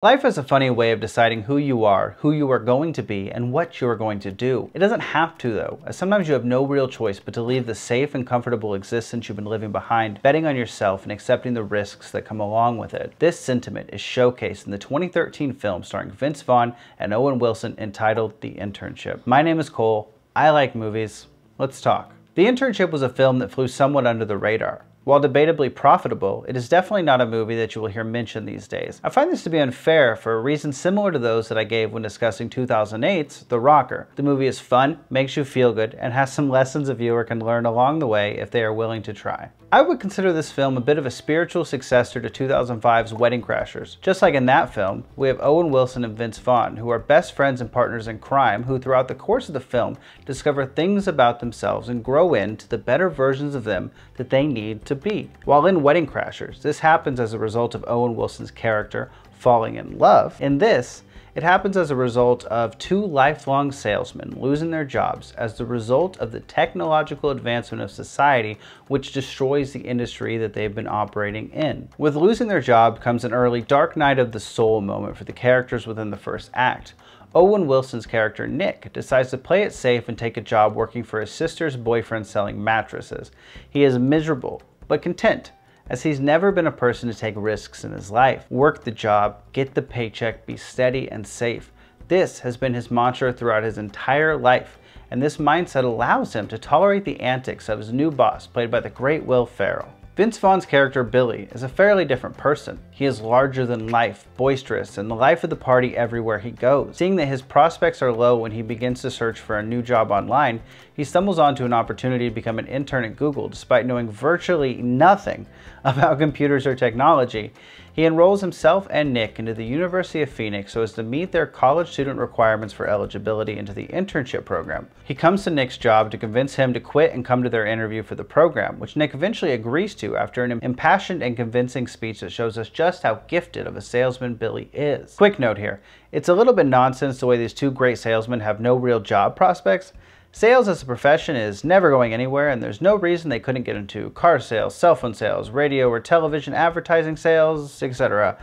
Life is a funny way of deciding who you are going to be, and what you are going to do. It doesn't have to though, as sometimes you have no real choice but to leave the safe and comfortable existence you've been living behind, betting on yourself and accepting the risks that come along with it. This sentiment is showcased in the 2013 film starring Vince Vaughn and Owen Wilson entitled The Internship. My name is Cole, I like movies, let's talk. The Internship was a film that flew somewhat under the radar. While debatably profitable, it is definitely not a movie that you will hear mentioned these days. I find this to be unfair for a reason similar to those that I gave when discussing 2008's The Rocker. The movie is fun, makes you feel good, and has some lessons a viewer can learn along the way if they are willing to try. I would consider this film a bit of a spiritual successor to 2005's Wedding Crashers. Just like in that film, we have Owen Wilson and Vince Vaughn, who are best friends and partners in crime, who throughout the course of the film discover things about themselves and grow into the better versions of them that they need to be. While in Wedding Crashers, this happens as a result of Owen Wilson's character falling in love. In this, it happens as a result of two lifelong salesmen losing their jobs as the result of the technological advancement of society, which destroys the industry that they've been operating in. With losing their job comes an early dark night of the soul moment for the characters within the first act. Owen Wilson's character Nick decides to play it safe and take a job working for his sister's boyfriend selling mattresses. He is miserable, but content, as he's never been a person to take risks in his life. Work the job, get the paycheck, be steady and safe. This has been his mantra throughout his entire life, and this mindset allows him to tolerate the antics of his new boss, played by the great Will Ferrell. Vince Vaughn's character Billy is a fairly different person. He is larger than life, boisterous, and the life of the party everywhere he goes. Seeing that his prospects are low when he begins to search for a new job online, he stumbles onto an opportunity to become an intern at Google despite knowing virtually nothing about computers or technology. He enrolls himself and Nick into the University of Phoenix so as to meet their college student requirements for eligibility into the internship program. He comes to Nick's job to convince him to quit and come to their interview for the program, which Nick eventually agrees to after an impassioned and convincing speech that shows us just how gifted of a salesman Billy is. Quick note here, it's a little bit nonsense the way these two great salesmen have no real job prospects. Sales as a profession is never going anywhere, and there's no reason they couldn't get into car sales, cell phone sales, radio or television advertising sales, etc.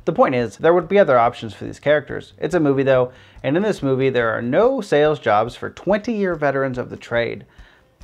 The point is, there would be other options for these characters. It's a movie though, and in this movie there are no sales jobs for 20-year veterans of the trade.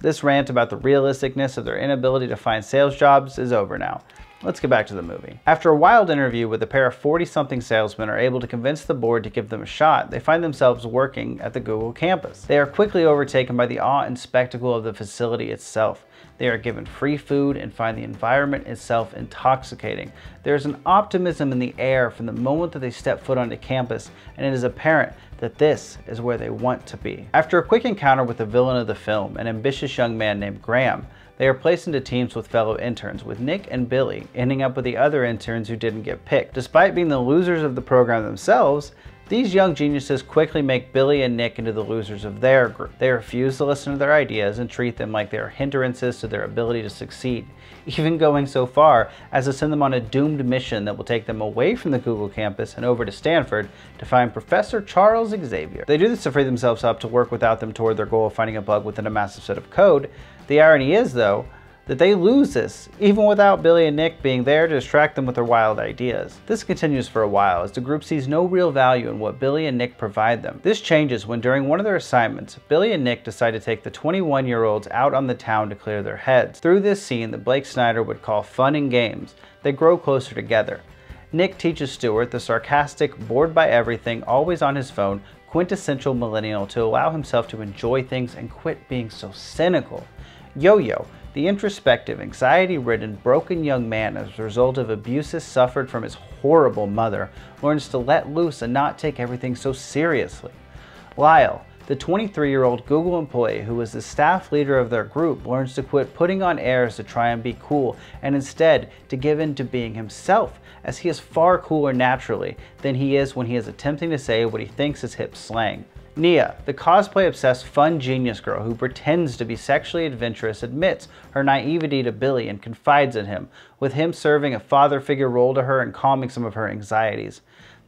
This rant about the realisticness of their inability to find sales jobs is over now. Let's get back to the movie. After a wild interview with a pair of 40-something salesmen are able to convince the board to give them a shot, they find themselves working at the Google campus. They are quickly overtaken by the awe and spectacle of the facility itself. They are given free food and find the environment itself intoxicating. There is an optimism in the air from the moment that they step foot onto campus, and it is apparent that this is where they want to be. After a quick encounter with the villain of the film, an ambitious young man named Graham, they are placed into teams with fellow interns, with Nick and Billy ending up with the other interns who didn't get picked. Despite being the losers of the program themselves, these young geniuses quickly make Billy and Nick into the losers of their group. They refuse to listen to their ideas and treat them like they are hindrances to their ability to succeed, even going so far as to send them on a doomed mission that will take them away from the Google campus and over to Stanford to find Professor Charles Xavier. They do this to free themselves up to work without them toward their goal of finding a bug within a massive set of code. The irony is, though, that they lose this, even without Billy and Nick being there to distract them with their wild ideas. This continues for a while as the group sees no real value in what Billy and Nick provide them. This changes when during one of their assignments, Billy and Nick decide to take the 21-year-olds out on the town to clear their heads. Through this scene that Blake Snyder would call fun and games, they grow closer together. Nick teaches Stuart, the sarcastic, bored by everything, always on his phone, quintessential millennial, to allow himself to enjoy things and quit being so cynical. Yo-Yo, the introspective, anxiety-ridden, broken young man as a result of abuses suffered from his horrible mother, learns to let loose and not take everything so seriously. Lyle, the 23-year-old Google employee who was the staff leader of their group, learns to quit putting on airs to try and be cool and instead to give in to being himself, as he is far cooler naturally than he is when he is attempting to say what he thinks is hip slang. Nia, the cosplay-obsessed fun genius girl who pretends to be sexually adventurous, admits her naivety to Billy and confides in him, with him serving a father figure role to her and calming some of her anxieties.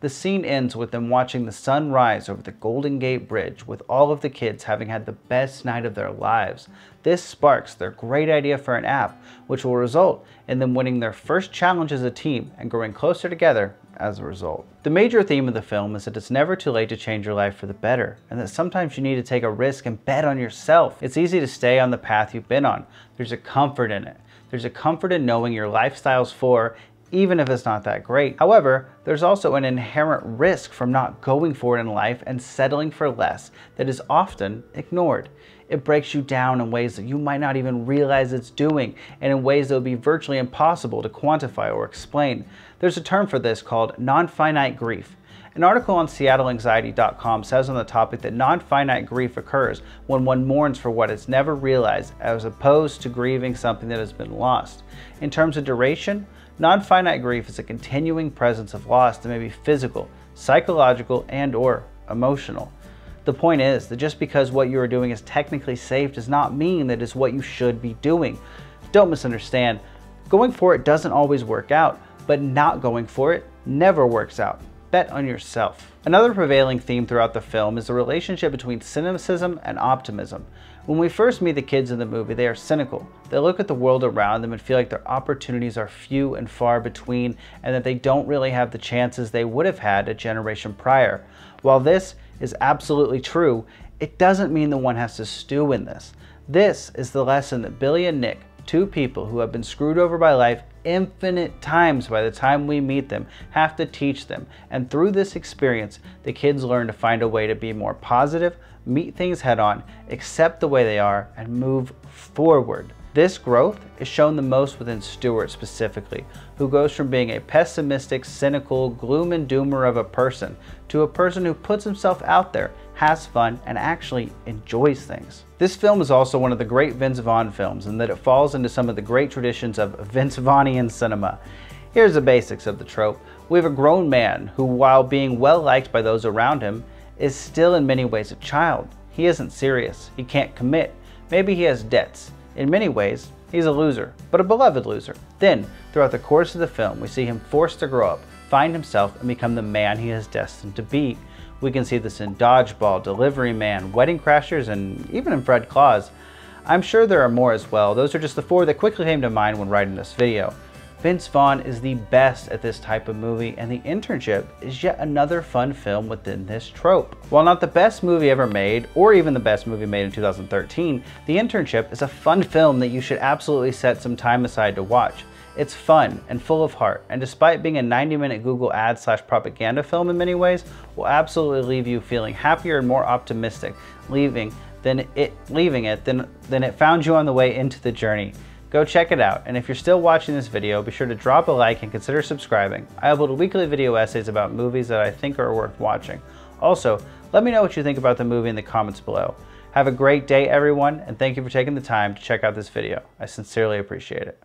The scene ends with them watching the sun rise over the Golden Gate Bridge, with all of the kids having had the best night of their lives. This sparks their great idea for an app, which will result in them winning their first challenge as a team and growing closer together as a result. The major theme of the film is that it's never too late to change your life for the better, and that sometimes you need to take a risk and bet on yourself. It's easy to stay on the path you've been on. There's a comfort in it. There's a comfort in knowing your lifestyle's for, even if it's not that great. However, there's also an inherent risk from not going for it in life and settling for less that is often ignored. It breaks you down in ways that you might not even realize it's doing, and in ways that would be virtually impossible to quantify or explain. There's a term for this called non-finite grief. An article on SeattleAnxiety.com says on the topic that non-finite grief occurs when one mourns for what is never realized, as opposed to grieving something that has been lost. In terms of duration, non-finite grief is a continuing presence of loss that may be physical, psychological, and/or emotional. The point is that just because what you are doing is technically safe does not mean that it's what you should be doing. Don't misunderstand. Going for it doesn't always work out, but not going for it never works out. Bet on yourself. Another prevailing theme throughout the film is the relationship between cynicism and optimism. When we first meet the kids in the movie, they are cynical. They look at the world around them and feel like their opportunities are few and far between, and that they don't really have the chances they would have had a generation prior. While this is absolutely true, it doesn't mean that one has to stew in this. This is the lesson that Billy and Nick, two people who have been screwed over by life infinite times by the time we meet them, have to teach them. And through this experience, the kids learn to find a way to be more positive, meet things head on, accept the way they are, and move forward. This growth is shown the most within Stuart specifically, who goes from being a pessimistic, cynical, gloom and doomer of a person to a person who puts himself out there, has fun, and actually enjoys things. This film is also one of the great Vince Vaughn films in that it falls into some of the great traditions of Vince Vaughnian cinema. Here's the basics of the trope. We have a grown man who, while being well liked by those around him, is still in many ways a child. He isn't serious. He can't commit. Maybe he has debts. In many ways, he's a loser, but a beloved loser. Then, throughout the course of the film, we see him forced to grow up, find himself, and become the man he is destined to be. We can see this in Dodgeball, Delivery Man, Wedding Crashers, and even in Fred Claus. I'm sure there are more as well. Those are just the four that quickly came to mind when writing this video. Vince Vaughn is the best at this type of movie, and The Internship is yet another fun film within this trope. While not the best movie ever made, or even the best movie made in 2013, The Internship is a fun film that you should absolutely set some time aside to watch. It's fun and full of heart, and despite being a 90-minute Google ad/propaganda film in many ways, will absolutely leave you feeling happier and more optimistic leaving it than it found you on the way into the journey. Go check it out, and if you're still watching this video, be sure to drop a like and consider subscribing. I upload weekly video essays about movies that I think are worth watching. Also, let me know what you think about the movie in the comments below. Have a great day, everyone, and thank you for taking the time to check out this video. I sincerely appreciate it.